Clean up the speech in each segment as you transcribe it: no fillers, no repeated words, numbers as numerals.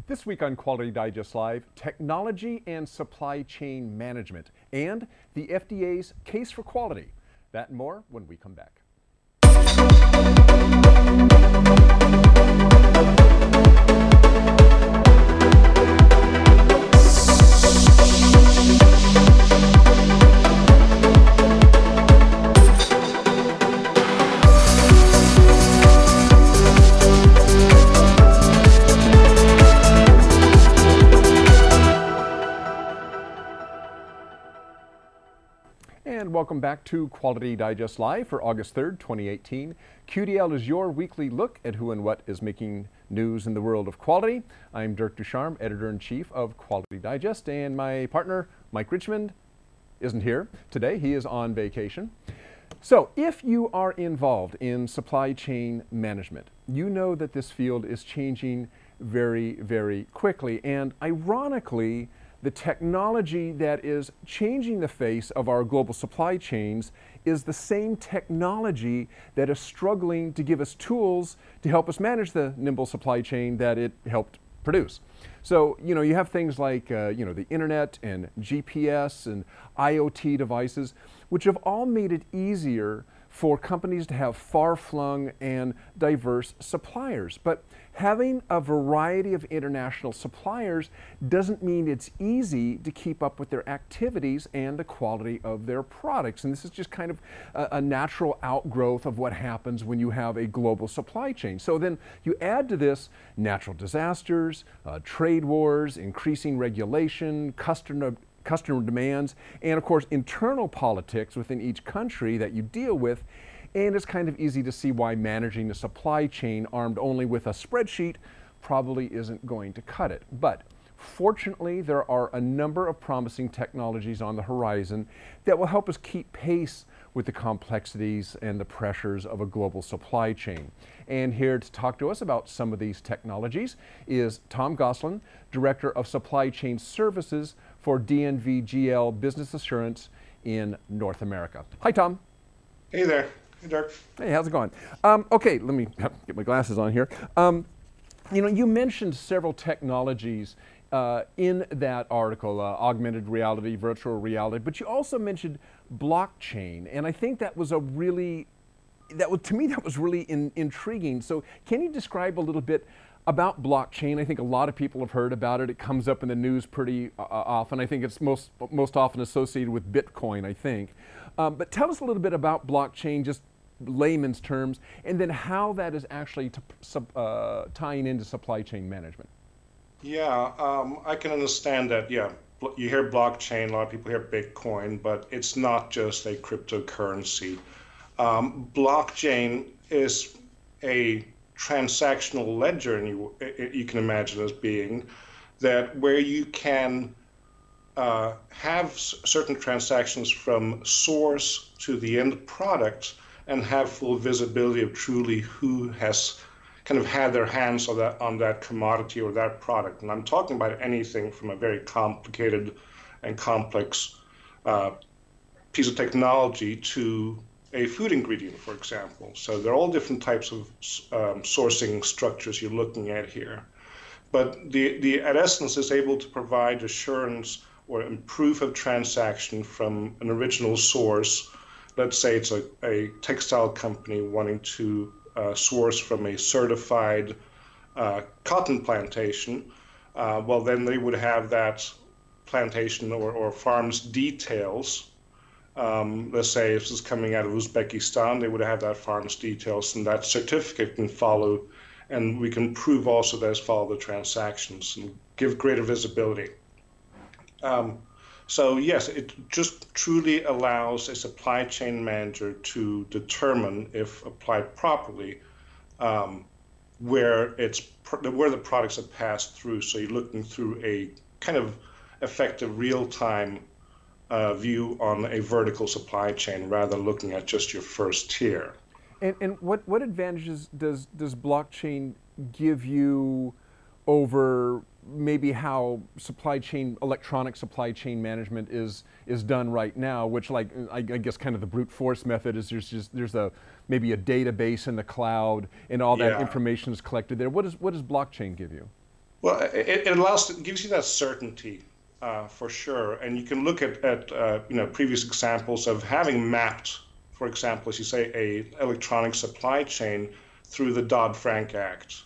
This week on Quality Digest Live, technology and supply chain management and the FDA's case for quality. That and more when we come back. And welcome back to Quality Digest Live for August 3rd, 2018. QDL is your weekly look at who and what is making news in the world of quality. I'm Dirk Ducharme, Editor-in-Chief of Quality Digest, and my partner, Mike Richmond, isn't here today. He is on vacation. So if you are involved in supply chain management, you know that this field is changing very, very quickly. And ironically, the technology that is changing the face of our global supply chains is the same technology that is struggling to give us tools to help us manage the nimble supply chain that it helped produce. So, you have things like, the internet and GPS and IoT devices, which have all made it easier for companies to have far-flung and diverse suppliers. But having a variety of international suppliers doesn't mean it's easy to keep up with their activities and the quality of their products. And this is just kind of a natural outgrowth of what happens when you have a global supply chain. So then you add to this natural disasters, trade wars, increasing regulation, customer demands, and of course internal politics within each country that you deal with. And it's kind of easy to see why managing a supply chain armed only with a spreadsheet probably isn't going to cut it. But fortunately, there are a number of promising technologies on the horizon that will help us keep pace with the complexities and the pressures of a global supply chain. And here to talk to us about some of these technologies is Tom Gosselin, Director of Supply Chain Services for DNV Business Assurance in North America. Hi, Tom. Hey there. Hey, Dirk. Hey, how's it going? Okay, let me get my glasses on here. You mentioned several technologies in that article, augmented reality, virtual reality, but you also mentioned blockchain, and I think that was to me, that was really intriguing. So can you describe a little bit about blockchain? I think a lot of people have heard about it. It comes up in the news pretty often. I think it's most often associated with Bitcoin, I think. But tell us a little bit about blockchain, just layman's terms, and then how that is actually tying into supply chain management. Yeah, I can understand that. Yeah, you hear blockchain, a lot of people hear Bitcoin, but it's not just a cryptocurrency. Blockchain is a transactional ledger, and you can imagine as being that where you can have certain transactions from source to the end product and have full visibility of truly who has kind of had their hands on that commodity or that product. And I'm talking about anything from a very complicated and complex piece of technology to a food ingredient, for example. So there are all different types of sourcing structures you're looking at here. But the at essence is able to provide assurance or proof of transaction from an original source. Let's say it's a textile company wanting to source from a certified cotton plantation. Well, then they would have that plantation or farm's details. Let's say if this is coming out of Uzbekistan, they would have that farm's details, and that certificate can follow, and we can prove also that it's followed the transactions and give greater visibility. So yes, it just truly allows a supply chain manager to determine, if applied properly, where the products have passed through. So you're looking through a kind of effective real-time view on a vertical supply chain rather than looking at just your first tier. And what advantages does blockchain give you over maybe how electronic supply chain management is done right now, which, like, I guess kind of the brute force method is there's maybe a database in the cloud and all that information is collected there. What does blockchain give you? Well, it gives you that certainty for sure, and you can look at previous examples of having mapped, for example, as you say, a electronic supply chain through the Dodd-Frank Act,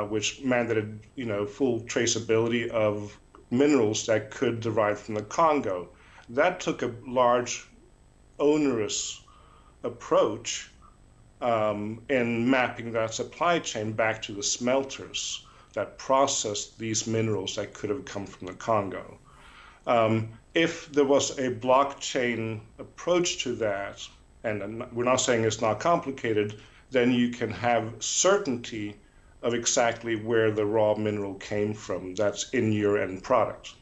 which mandated full traceability of minerals that could derive from the Congo. That took a large, onerous approach in mapping that supply chain back to the smelters that processed these minerals that could have come from the Congo. If there was a blockchain approach to that, and we're not saying it's not complicated, then you can have certainty of exactly where the raw mineral came from that's in your end product.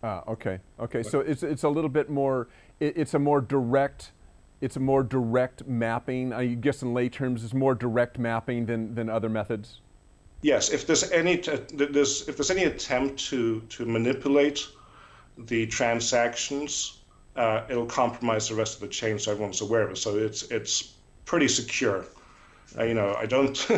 Okay. So it's a little bit more. It's a more direct mapping. I guess in lay terms, it's more direct mapping than other methods. Yes, if there's any attempt to manipulate the transactions, it'll compromise the rest of the chain, so everyone's aware of it. So it's pretty secure. I don't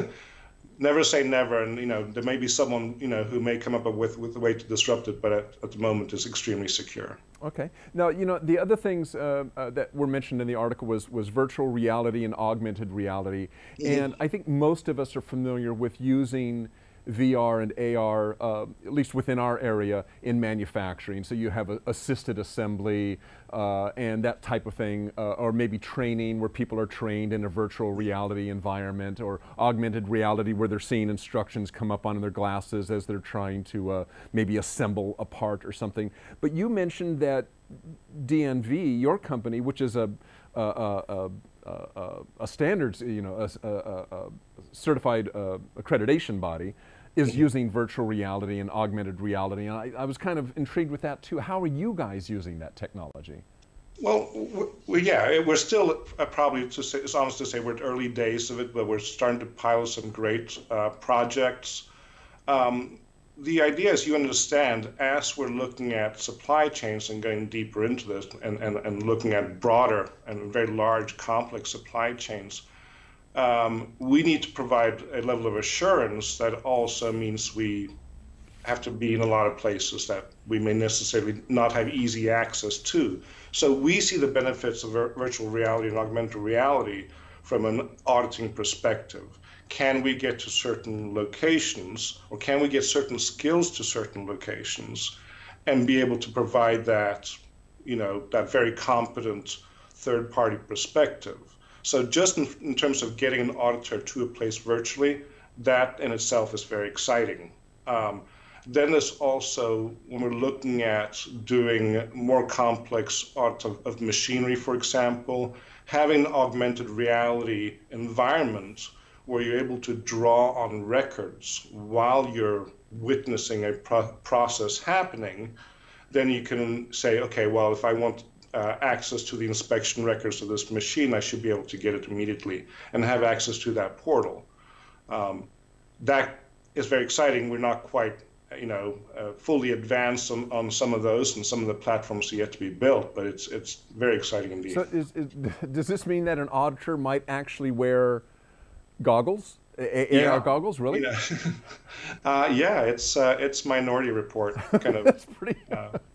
never say never, and there may be someone who may come up with a way to disrupt it, but at the moment it's extremely secure. Okay. Now, the other things that were mentioned in the article was virtual reality and augmented reality. Mm-hmm. And I think most of us are familiar with using VR and AR, at least within our area, in manufacturing. So you have assisted assembly and that type of thing, or maybe training where people are trained in a virtual reality environment, or augmented reality where they're seeing instructions come up on their glasses as they're trying to maybe assemble a part or something. But you mentioned that DNV, your company, which is a standards, a certified accreditation body, is using virtual reality and augmented reality. And I was kind of intrigued with that too. How are you guys using that technology? Well, we're still probably, it's honest to say, we're at early days of it, but we're starting to pilot some great projects. The idea is, you understand, as we're looking at supply chains and going deeper into this and looking at broader and very large, complex supply chains, we need to provide a level of assurance that also means we have to be in a lot of places that we may necessarily not have easy access to. So we see the benefits of virtual reality and augmented reality from an auditing perspective. Can we get to certain locations, or can we get certain skills to certain locations and be able to provide that, that very competent third-party perspective? So just in terms of getting an auditor to a place virtually, that in itself is very exciting. Then there's also, when we're looking at doing more complex audit of machinery, for example, having an augmented reality environment where you're able to draw on records while you're witnessing a process happening, then you can say, okay, well, if I want access to the inspection records of this machine, I should be able to get it immediately and have access to that portal. That is very exciting. We're not quite fully advanced on some of those, and some of the platforms are yet to be built, but it's very exciting indeed. So does this mean that an auditor might actually wear goggles? AR goggles, really? Yeah, it's Minority Report kind of that's pretty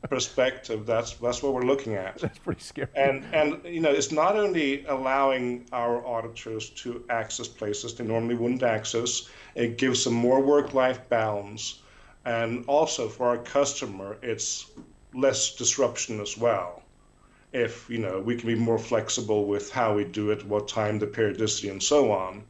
perspective. That's what we're looking at. That's pretty scary. And it's not only allowing our auditors to access places they normally wouldn't access. It gives them more work-life balance, and also for our customer, it's less disruption as well. If we can be more flexible with how we do it, what time, the periodicity, and so on,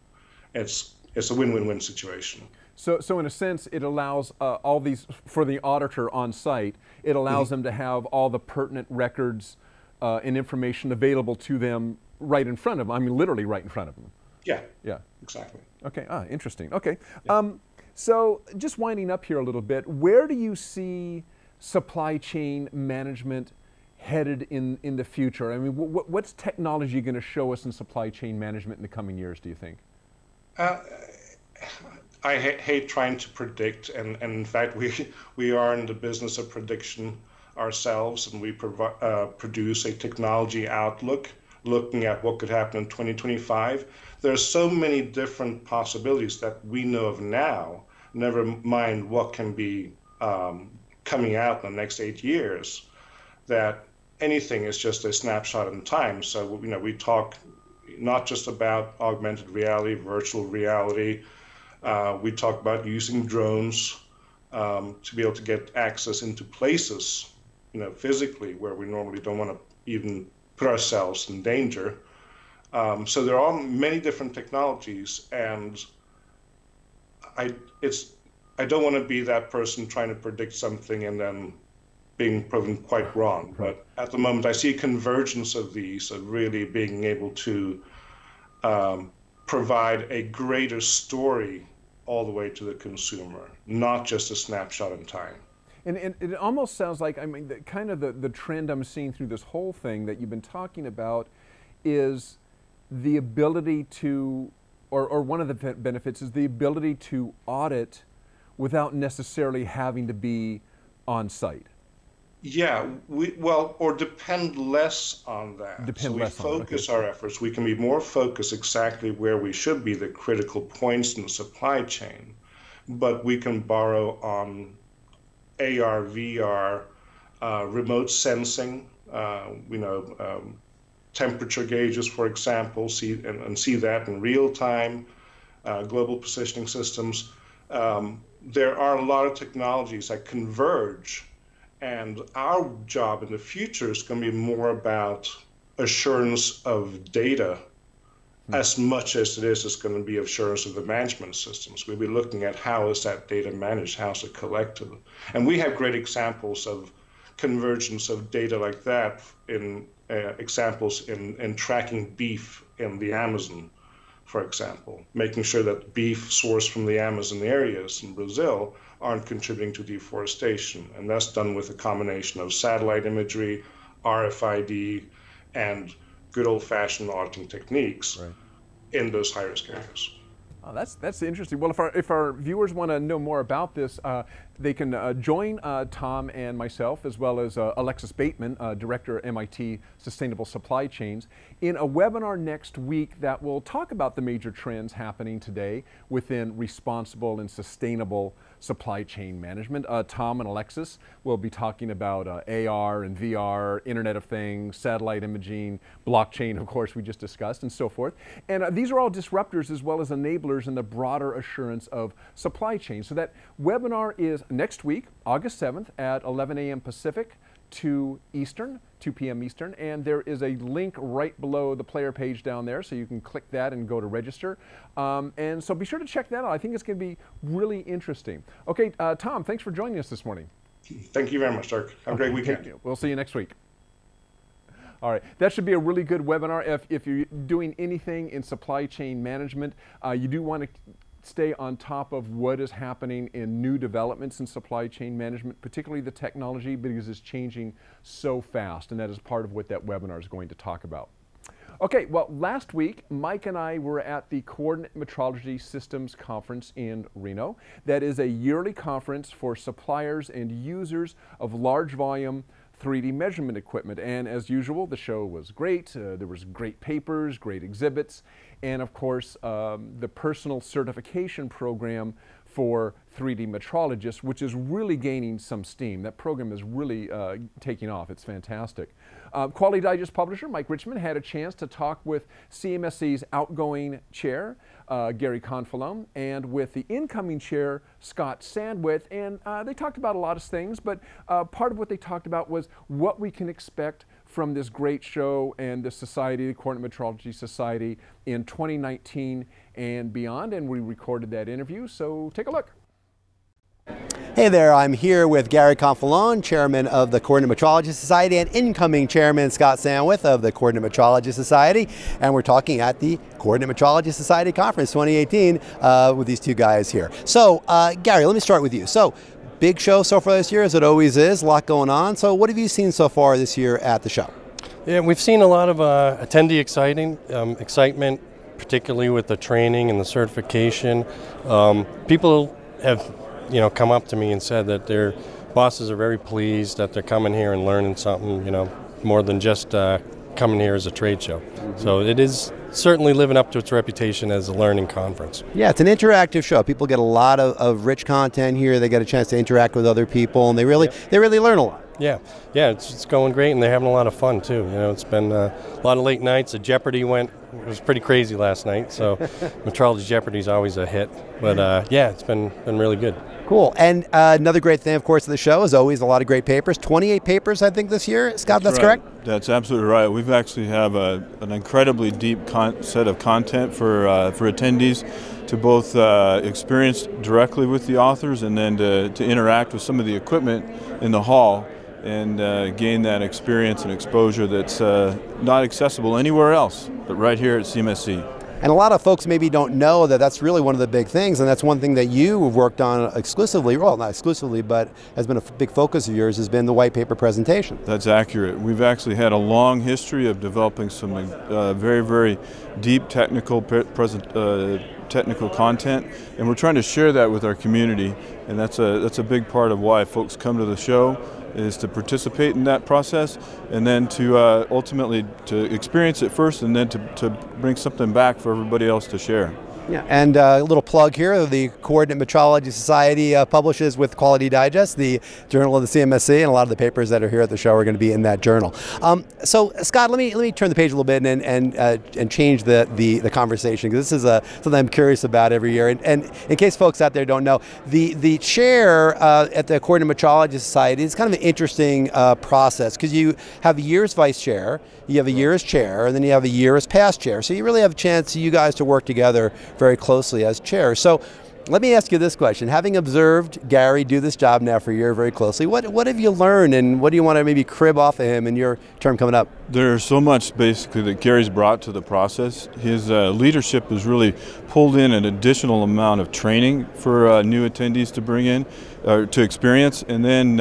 it's a win-win-win situation. So in a sense, it allows all these, for the auditor on site, it allows them to have all the pertinent records and information available to them right in front of them. I mean, literally right in front of them. Yeah, exactly. Okay, interesting. Okay, yeah. So just winding up here a little bit, where do you see supply chain management headed in the future? I mean, what's technology going to show us in supply chain management in the coming years, do you think? I hate trying to predict, and in fact, we are in the business of prediction ourselves, and we produce a technology outlook looking at what could happen in 2025. There are so many different possibilities that we know of now never mind what can be coming out in the next 8 years, that anything is just a snapshot in time. So, we talk not just about augmented reality, virtual reality. We talk about using drones to be able to get access into places, physically where we normally don't want to even put ourselves in danger. So there are many different technologies, and I don't want to be that person trying to predict something and then being proven quite wrong. But at the moment, I see a convergence of these, of really being able to provide a greater story all the way to the consumer, not just a snapshot in time. And it almost sounds like, the trend I'm seeing through this whole thing that you've been talking about is the ability to, or one of the benefits is the ability to audit without necessarily having to be on site. Yeah, or depend less on that. So we focus our efforts. We can be more focused exactly where we should be, the critical points in the supply chain, but we can borrow on AR, VR, remote sensing, temperature gauges, for example, see that in real time, global positioning systems. There are a lot of technologies that converge, and our job in the future is going to be more about assurance of data as much as it is going to be assurance of the management systems. We'll be looking at how is that data managed, how is it collected. And we have great examples of convergence of data like that in examples in tracking beef in the Amazon, for example, making sure that beef sourced from the Amazon areas in Brazil aren't contributing to deforestation. And that's done with a combination of satellite imagery, RFID, and good old-fashioned auditing techniques in those high-risk areas. Oh, that's interesting. Well, if our viewers want to know more about this, they can join Tom and myself, as well as Alexis Bateman, Director at MIT Sustainable Supply Chains, in a webinar next week that will talk about the major trends happening today within responsible and sustainable supply chain management. Tom and Alexis will be talking about AR and VR, Internet of Things, satellite imaging, blockchain, of course, we just discussed, and so forth. And these are all disruptors as well as enablers in the broader assurance of supply chain. So that webinar is next week, August 7th at 11 a.m. Pacific, 2 p.m. Eastern, and there is a link right below the player page down there, so you can click that and go to register. And so be sure to check that out. I think it's going to be really interesting. Okay, Tom, thanks for joining us this morning. Thank you very much, Dirk. Have a great weekend. Thank you. We'll see you next week. All right, that should be a really good webinar. If you're doing anything in supply chain management, you do want to stay on top of what is happening in new developments in supply chain management, particularly the technology, because it's changing so fast, and that is part of what that webinar is going to talk about. Okay, well, last week, Mike and I were at the Coordinate Metrology Systems Conference in Reno. That is a yearly conference for suppliers and users of large volume 3D measurement equipment. And as usual, the show was great. There was great papers, great exhibits, and of course, the personal certification program for 3D metrologists, which is really gaining some steam. That program is really taking off. It's fantastic. Quality Digest publisher Mike Richmond had a chance to talk with CMSC's outgoing chair, Gary Confalone, and with the incoming chair, Scott Sandwith, and they talked about a lot of things, but part of what they talked about was what we can expect from this great show and the society, the Coordinate Metrology Society, in 2019 and beyond, and we recorded that interview, so take a look. Hey there, I'm here with Gary Confalone, Chairman of the Coordinate Metrology Society, and incoming Chairman Scott Sandwith of the Coordinate Metrology Society, and we're talking at the Coordinate Metrology Society Conference 2018 with these two guys here. So, Gary, let me start with you. So, big show so far this year, as it always is, a lot going on. So what have you seen so far this year at the show? Yeah, we've seen a lot of attendee excitement, particularly with the training and the certification. People have come up to me and said that their bosses are very pleased that they're coming here and learning something, more than just coming here as a trade show. Mm-hmm. So it is certainly living up to its reputation as a learning conference. Yeah, it's an interactive show. People get a lot of rich content here. They get a chance to interact with other people, and they really learn a lot. Yeah, it's going great, and they're having a lot of fun too. You know, it's been a lot of late nights. The Jeopardy it was pretty crazy last night. So, Metrology Jeopardy is always a hit. But yeah, it's been really good. Cool. And another great thing, of course, of the show is always a lot of great papers. 28 papers, I think, this year. Scott, that's correct? That's absolutely right. We've actually have an incredibly deep set of content for attendees to both experience directly with the authors and then to interact with some of the equipment in the hall and gain that experience and exposure that's not accessible anywhere else, but right here at CMSC. And a lot of folks maybe don't know that that's really one of the big things, and that's one thing that you have worked on exclusively, well, not exclusively, but has been a big focus of yours, has been the white paper presentation. That's accurate. We've actually had a long history of developing some very, very deep technical technical content, and we're trying to share that with our community, and that's a big part of why folks come to the show, is to participate in that process and then to ultimately to experience it first and then to bring something back for everybody else to share. Yeah, and a little plug here, the Coordinate Metrology Society publishes with Quality Digest, the journal of the CMSC, and a lot of the papers that are here at the show are going to be in that journal. So Scott, let me turn the page a little bit and change the conversation, because this is something I'm curious about every year. And in case folks out there don't know, the chair at the Coordinate Metrology Society is kind of an interesting process, because you have a year as vice chair, you have a year as chair, and then you have a year as past chair. So you really have a chance, you guys, to work together very closely as chair. So let me ask you this question. Having observed Gary do this job now for a year very closely, what have you learned, and what do you want to maybe crib off of him in your term coming up? There's so much basically that Gary's brought to the process. His leadership has really pulled in an additional amount of training for new attendees to bring in, to experience, and then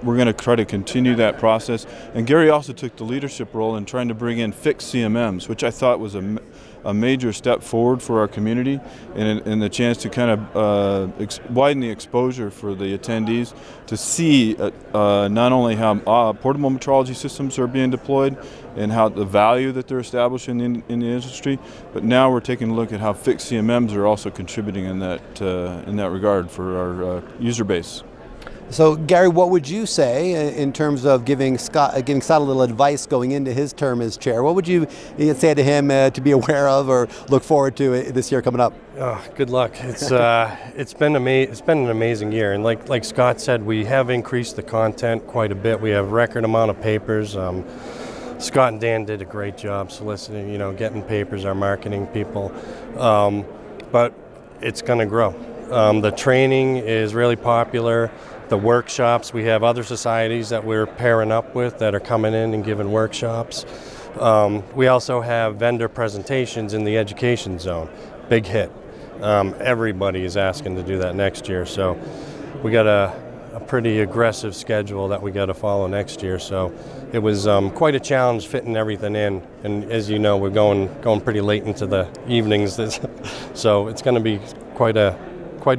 we're going to try to continue that process. And Gary also took the leadership role in trying to bring in fixed CMMs, which I thought was a major step forward for our community, and the chance to kind of widen the exposure for the attendees to see not only how portable metrology systems are being deployed and how the value that they're establishing in the industry, but now we're taking a look at how fixed CMMs are also contributing in that regard for our user base. So Gary, what would you say in terms of giving Scott a little advice going into his term as chair? What would you say to him to be aware of or look forward to this year coming up? Oh, good luck. It's been an amazing year, and like Scott said, we have increased the content quite a bit. We have record amount of papers. Scott and Dan did a great job soliciting, getting papers, our marketing people, but it's going to grow. The training is really popular. The workshops, we have other societies that we're pairing up with that are coming in and giving workshops. We also have vendor presentations in the education zone. Big hit. Everybody is asking to do that next year, so we got a pretty aggressive schedule that we got to follow next year. So it was quite a challenge fitting everything in, and as you know, we're going pretty late into the evenings, so it's going to be quite a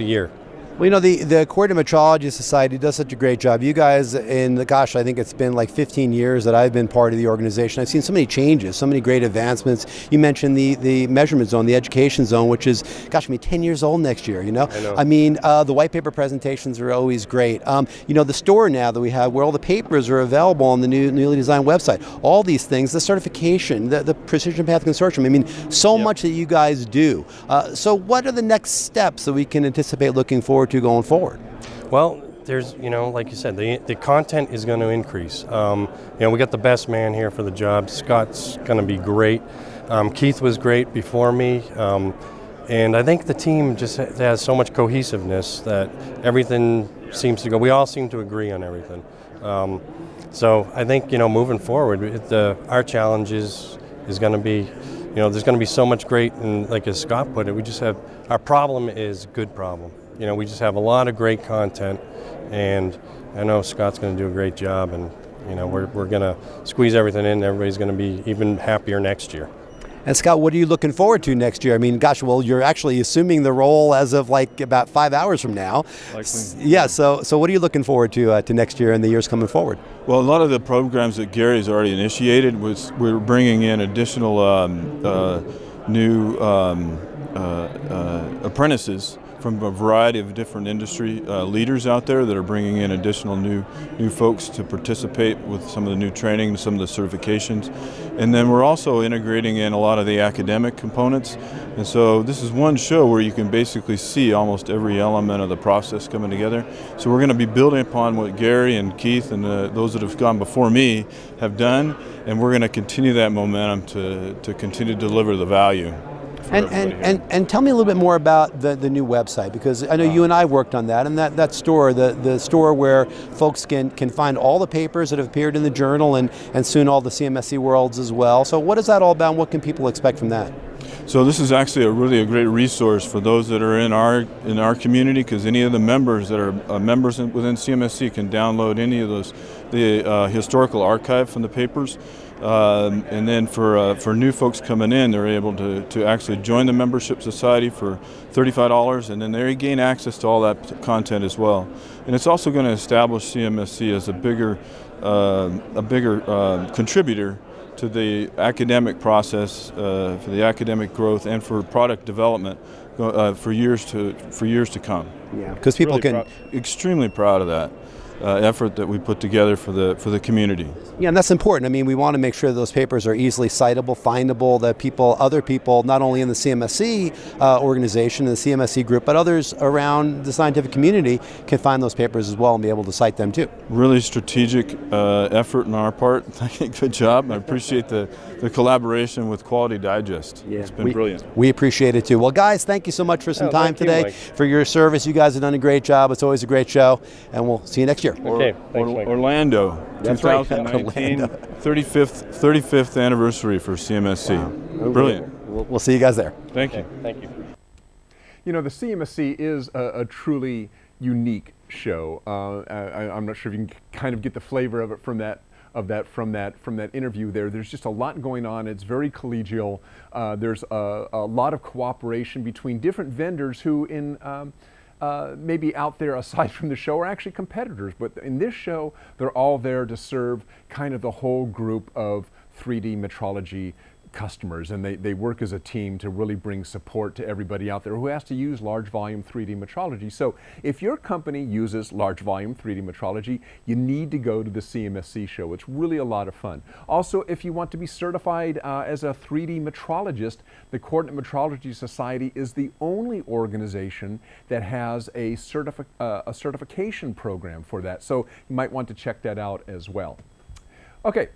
year. Well, the Coordinate Metrology Society does such a great job. You guys, I think it's been like 15 years that I've been part of the organization. I've seen so many changes, so many great advancements. You mentioned the measurement zone, the education zone, which is, 10 years old next year, I know. I mean, the white paper presentations are always great. The store now that we have where all the papers are available on the newly designed website, all these things, the certification, the Precision Path Consortium, I mean, so much that you guys do. So what are the next steps that we can anticipate looking forward to going forward? Well, there's, like you said, the content is going to increase. We got the best man here for the job. Scott's going to be great. Keith was great before me. And I think the team just has so much cohesiveness that everything seems to go. We all seem to agree on everything. So I think, moving forward, our challenge is going to be, there's going to be so much great, and like as Scott put it, our problem is good problem. We just have a lot of great content, and I know Scott's going to do a great job, and we're going to squeeze everything in. Everybody's going to be even happier next year. And Scott, what are you looking forward to next year? I mean, well, you're actually assuming the role as of about 5 hours from now. Yeah. So what are you looking forward to next year and the years coming forward? Well, a lot of the programs that Gary's already initiated we're bringing in additional new apprentices from a variety of different industry leaders out there that are bringing in additional new folks to participate with some of the new training, some of the certifications. And then we're also integrating in a lot of the academic components. And so this is one show where you can basically see almost every element of the process coming together. So we're going to be building upon what Gary and Keith and those that have gone before me have done, and we're going to continue that momentum to continue to deliver the value. And tell me a little bit more about the new website, because I know you and I worked on that, and that store, the store where folks can find all the papers that have appeared in the journal and soon all the CMSC worlds as well. So what is that all about, and what can people expect from that? So this is actually really a great resource for those that are in our community, because any of the members that are members within CMSC can download any of the historical archive from the papers. And then for new folks coming in, they're able to actually join the membership society for $35, and then they gain access to all that content as well. And it's also going to establish CMSC as a bigger contributor to the academic process, for the academic growth, and for product development for years to come. Yeah, because people really extremely proud of that effort that we put together for the community. Yeah, and that's important. I mean, we want to make sure that those papers are easily citable, findable, that other people, not only in the CMSC organization, the CMSC group, but others around the scientific community can find those papers as well and be able to cite them too. Really strategic effort on our part. Good job. I appreciate the collaboration with Quality Digest. Yeah, it's been brilliant. We appreciate it too. Well, guys, thank you so much for some time today, for your service. You guys have done a great job. It's always a great show, and we'll see you next year. Okay, thanks, Mike. Orlando, that's 2019, right. 35th anniversary for CMSC. Wow. Brilliant. We'll see you guys there. Thank you. Thank you. You know, the CMSC is a truly unique show. I'm not sure if you can kind of get the flavor of it from that interview there. There's just a lot going on. It's very collegial. There's a lot of cooperation between different vendors who maybe out there aside from the show are actually competitors, but in this show they're all there to serve kind of the whole group of 3D metrology customers, and they work as a team to really bring support to everybody out there who has to use large volume 3D metrology. So if your company uses large volume 3D metrology, you need to go to the CMSC show. It's really a lot of fun. Also, if you want to be certified as a 3D metrologist, the Coordinate Metrology Society is the only organization that has a certification program for that. So you might want to check that out as well. Okay,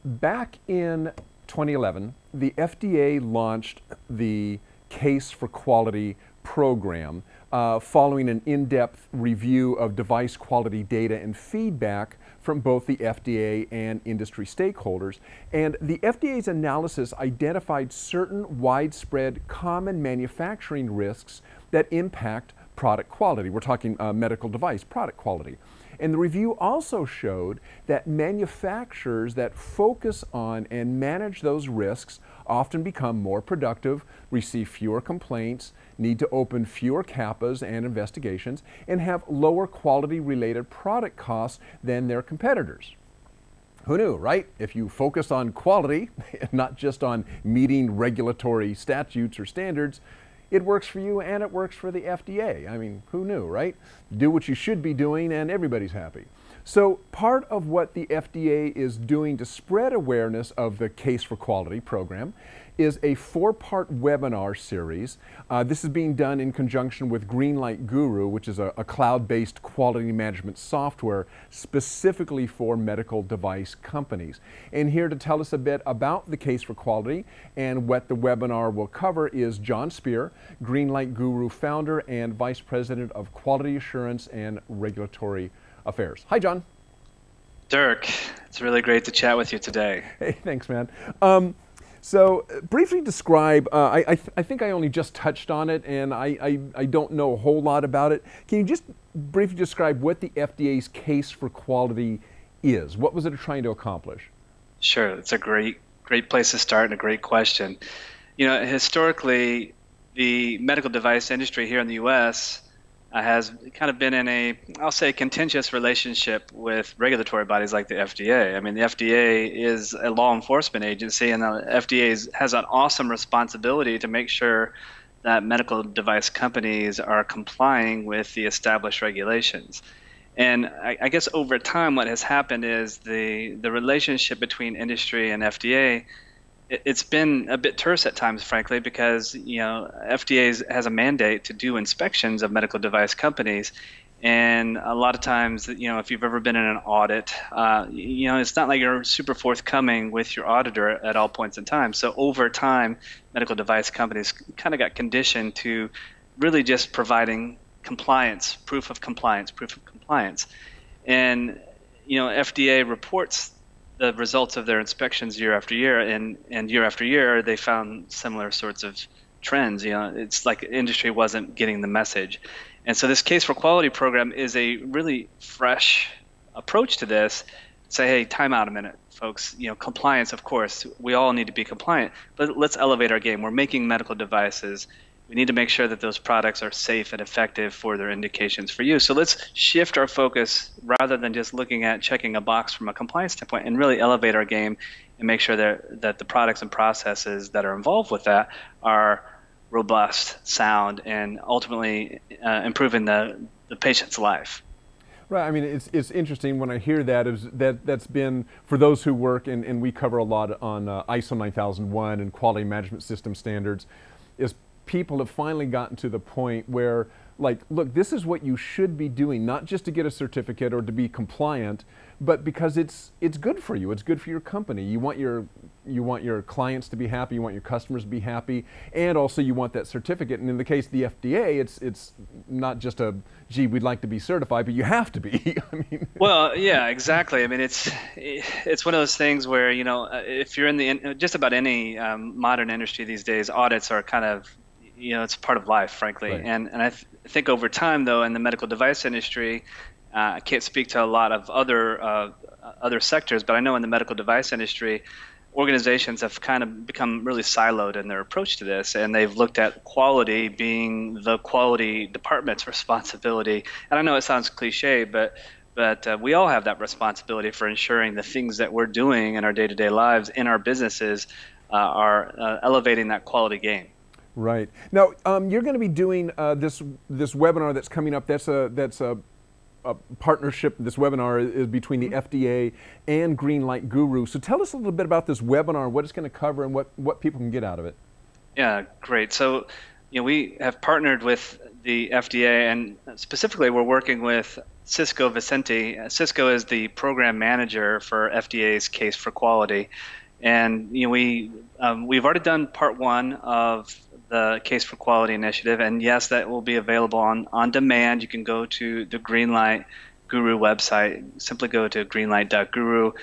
back in 2011, the FDA launched the Case for Quality program following an in-depth review of device quality data and feedback from both the FDA and industry stakeholders. And the FDA's analysis identified certain widespread common manufacturing risks that impact product quality. We're talking medical device product quality. And the review also showed that manufacturers that focus on and manage those risks often become more productive, receive fewer complaints, need to open fewer CAPAs and investigations, and have lower quality-related product costs than their competitors. Who knew, right? If you focus on quality, not just on meeting regulatory statutes or standards, it works for you and it works for the FDA. I mean, who knew, right? Do what you should be doing and everybody's happy. So part of what the FDA is doing to spread awareness of the Case for Quality program is a 4-part webinar series. This is being done in conjunction with Greenlight Guru, which is a cloud-based quality management software specifically for medical device companies. And here to tell us a bit about the Case for Quality and what the webinar will cover is John Spear, Greenlight Guru founder and Vice President of Quality Assurance and Regulatory Affairs. Hi, John. Dirk, it's really great to chat with you today. Hey, thanks, man. So briefly describe, I think I only just touched on it and I don't know a whole lot about it. Can you just briefly describe what the FDA's Case for Quality is? What was it trying to accomplish? Sure, it's a great place to start and a great question. You know, historically, the medical device industry here in the U.S. has kind of been in a, I'll say, contentious relationship with regulatory bodies like the FDA. I mean, the FDA is a law enforcement agency, and the FDA has an awesome responsibility to make sure that medical device companies are complying with the established regulations. And I guess over time, what has happened is the relationship between industry and FDA, it's been a bit terse at times, frankly, because FDA has a mandate to do inspections of medical device companies, and a lot of times, if you've ever been in an audit, it's not like you're super forthcoming with your auditor at all points in time. So over time, medical device companies kind of got conditioned to really just providing compliance, proof of compliance. And FDA reports the results of their inspections year after year, and year after year they found similar sorts of trends. It's like industry wasn't getting the message. And so this case for quality program is a really fresh approach to this. Say, hey, time out a minute, folks. Compliance, of course, we all need to be compliant, but let's elevate our game. We're making medical devices. We need to make sure that those products are safe and effective for their indications for use. So let's shift our focus rather than just looking at checking a box from a compliance standpoint, and really elevate our game and make sure that the products and processes that are involved with that are robust, sound, and ultimately improving the patient's life. Right. I mean, it's interesting when I hear that's been, for those who work, and we cover a lot on ISO 9001 and quality management system standards, is people have finally gotten to the point where, like, look, this is what you should be doing, not just to get a certificate or to be compliant, but because it's good for you. It's good for your company. You want your clients to be happy. You want your customers to be happy, and also you want that certificate. And in the case of the FDA, it's not just a, gee, we'd like to be certified, but you have to be. I mean. Well, yeah, exactly. I mean, it's one of those things where if you're in just about any modern industry these days, audits are kind of it's part of life, frankly. Right. And I think over time, though, in the medical device industry, I can't speak to a lot of other sectors, but I know in the medical device industry, organizations have kind of become really siloed in their approach to this, and they've looked at quality being the quality department's responsibility. And I know it sounds cliche, but we all have that responsibility for ensuring the things that we're doing in our day-to-day lives, in our businesses, are elevating that quality game. Right. Now, you're going to be doing this webinar that's coming up. That's a partnership. This webinar is between the FDA and Greenlight Guru. So tell us a little bit about this webinar, what it's going to cover, and what people can get out of it. Yeah, great. So, we have partnered with the FDA, and specifically we're working with Cisco Vicente. Cisco is the program manager for FDA's case for quality. And we've already done part one of the Case for Quality initiative, and yes, that will be available on demand. You can go to the Greenlight Guru website. Simply go to greenlight.guru.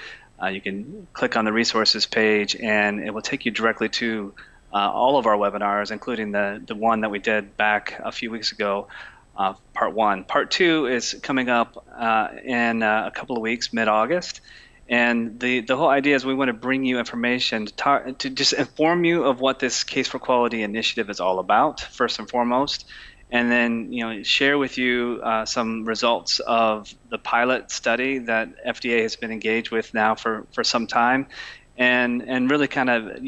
You can click on the resources page, and it will take you directly to all of our webinars, including the one that we did back a few weeks ago, part one. Part two is coming up in a couple of weeks, mid-August. And the whole idea is we want to bring you information to just inform you of what this Case for Quality initiative is all about, first and foremost, and then share with you some results of the pilot study that FDA has been engaged with now for some time, and really kind of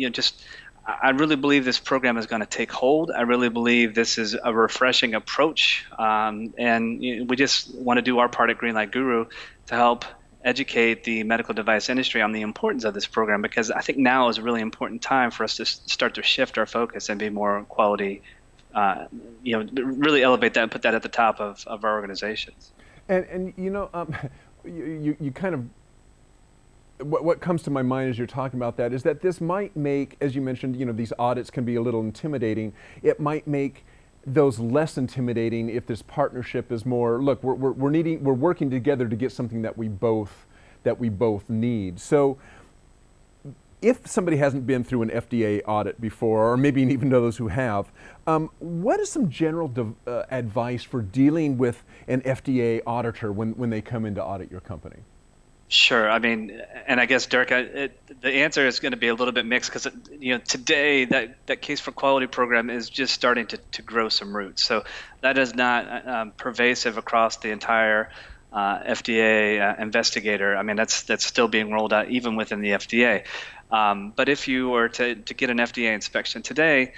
I really believe this program is going to take hold. I really believe this is a refreshing approach, and we just want to do our part at Greenlight Guru to help educate the medical device industry on the importance of this program, because I think now is a really important time for us to start to shift our focus and be more quality, really elevate that and put that at the top of our organizations. And you kind of, what comes to my mind as you're talking about that is that this might make, as you mentioned, these audits can be a little intimidating. It might make those less intimidating if this partnership is more, look, we're working together to get something that we both need. So if somebody hasn't been through an FDA audit before, or maybe even those who have, what is some general advice for dealing with an FDA auditor when they come in to audit your company? Sure. I mean, and I guess, Dirk, the answer is going to be a little bit mixed because, today that case for quality program is just starting to grow some roots. So that is not pervasive across the entire FDA investigator. I mean, that's still being rolled out even within the FDA. But if you were to get an FDA inspection today,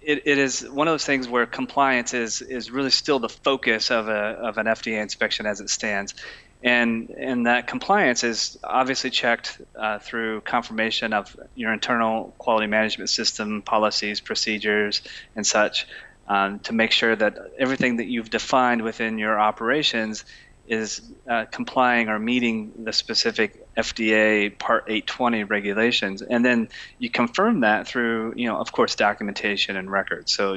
it is one of those things where compliance is really still the focus of an FDA inspection as it stands. And that compliance is obviously checked through confirmation of your internal quality management system, policies, procedures, and such, to make sure that everything that you've defined within your operations is complying or meeting the specific FDA Part 820 regulations. And then you confirm that through, of course, documentation and records. So,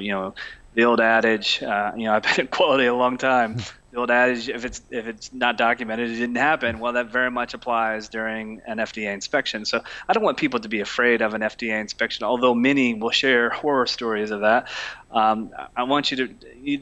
the old adage, I've been in quality a long time. The old adage, if it's not documented, it didn't happen. Well, that very much applies during an FDA inspection. So I don't want people to be afraid of an FDA inspection, although many will share horror stories of that. I want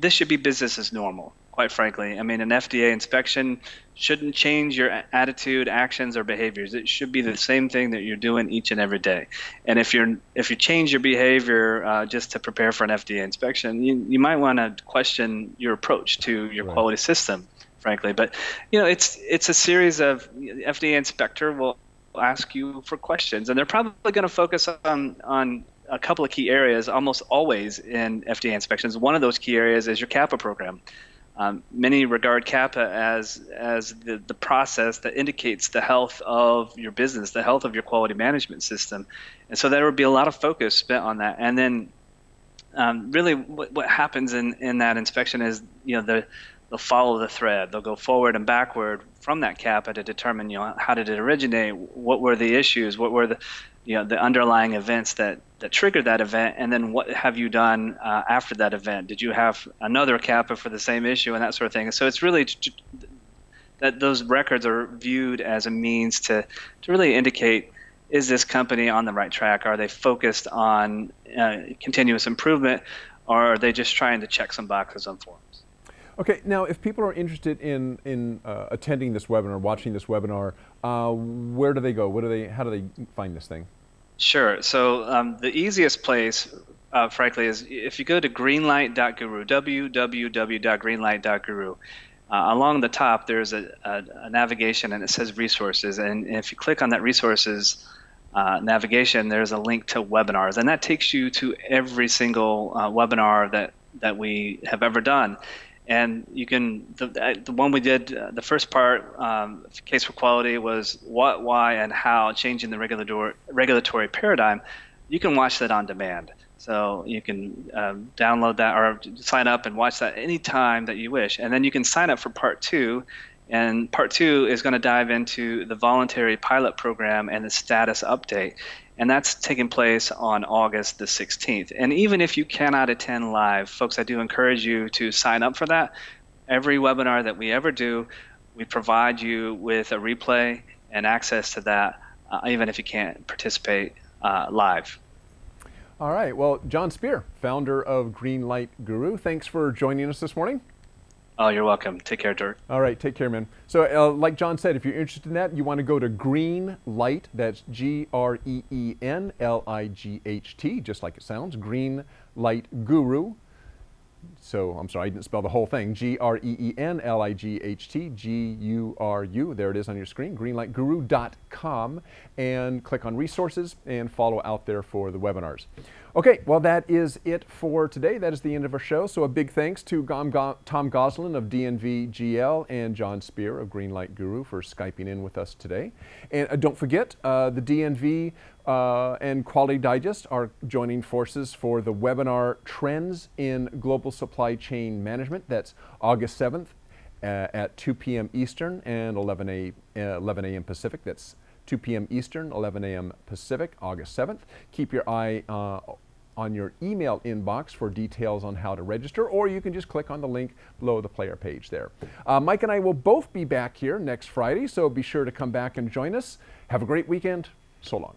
this should be business as normal, quite frankly. I mean, an FDA inspection shouldn't change your attitude, actions, or behaviors. It should be the same thing that you're doing each and every day. And if you change your behavior just to prepare for an FDA inspection, you might want to question your approach to your quality system, frankly. But it's a series of FDA inspector will ask you for questions, and they're probably going to focus on a couple of key areas almost always in FDA inspections. One of those key areas is your CAPA program. Many regard CAPA as the process that indicates the health of your business, the health of your quality management system. And so there would be a lot of focus spent on that. And then really what happens in that inspection is, they'll follow the thread. They'll go forward and backward from that CAPA to determine, how did it originate? What were the issues? What were the underlying events that triggered that event, and then what have you done after that event? Did you have another CAPA for the same issue and that sort of thing? So it's really that those records are viewed as a means to really indicate, is this company on the right track? Are they focused on continuous improvement, or are they just trying to check some boxes on forms? Okay, now if people are interested in attending this webinar, watching this webinar, where do they go? How do they find this thing? Sure. So the easiest place, frankly, is if you go to greenlight.guru, www.greenlight.guru. Along the top, there's a navigation, and it says resources. And if you click on that resources navigation, there's a link to webinars, and that takes you to every single webinar that we have ever done. And you can, the one we did, the first part, case for quality, was what, why, and how changing the regulatory paradigm. You can watch that on demand. So you can download that or sign up and watch that anytime that you wish. And then you can sign up for part 2. And part 2 is going to dive into the voluntary pilot program and the status update. And that's taking place on August the 16th. And even if you cannot attend live, folks, I do encourage you to sign up for that. Every webinar that we ever do, we provide you with a replay and access to that, even if you can't participate live. All right. Well, John Spear, founder of Greenlight Guru, thanks for joining us this morning. Oh, you're welcome. Take care, Dirk. All right, take care, man. So like John said, if you're interested in that, you want to go to Greenlight, that's Greenlight, just like it sounds, Greenlight Guru. So, I'm sorry, I didn't spell the whole thing. Greenlight, Guru. There it is on your screen, greenlightguru.com, and click on resources and follow out there for the webinars. Okay, well, that is it for today. That is the end of our show. So a big thanks to Tom Goslin of DNV GL and John Spear of Greenlight Guru for Skyping in with us today. And don't forget, the DNV and Quality Digest are joining forces for the webinar Trends in Global Supply Chain Management. That's August 7th at 2 p.m. Eastern and 11 a.m. Pacific. That's 2 p.m. Eastern, 11 a.m. Pacific, August 7th. Keep your eye on your email inbox for details on how to register, or you can just click on the link below the player page there. Mike and I will both be back here next Friday, so be sure to come back and join us. Have a great weekend. So long.